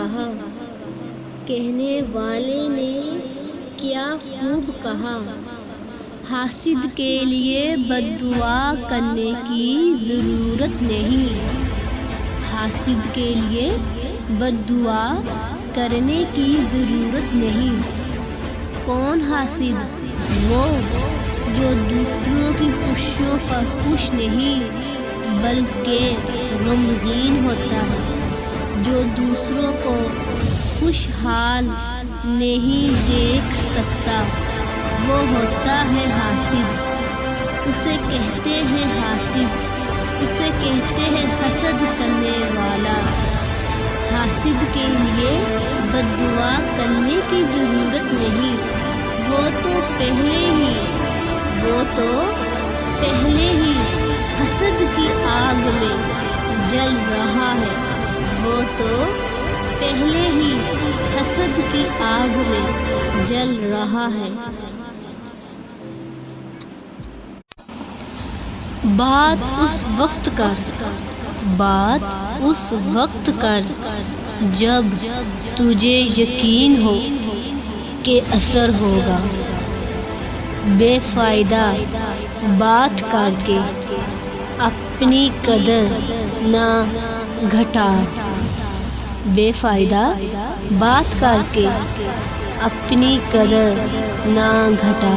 کہا، کہنے والے نے کیا خوب کہا، حاسد کے لیے بد دعا کرنے کی ضرورت نہیں، حاسد کے لیے بد دعا کرنے کی ضرورت نہیں۔ کون حاسد؟ وہ جو دوسروں کی خوشیوں پر خوش نہیں بلکہ غمگین ہوتا ہے، جو دوسروں کو خوشحال نہیں دیکھ سکتا، وہ ہوتا ہے حاسد۔ اسے کہتے ہیں حاسد، اسے کہتے ہیں حسد کرنے والا۔ حاسد کے لیے بد دعا کرنے کی ضرورت نہیں، وہ تو پہلے ہی حسد کی آگ میں جل رہا ہے، وہ تو پہلے ہی حسد کی آگ میں جل رہا ہے۔ بات اس وقت کر جب تجھے یقین ہو کہ اثر ہوگا، بے فائدہ بات کر کے اپنی قدر نہ گھٹا، بے فائدہ بات کر کے اپنی قدر نہ گھٹا۔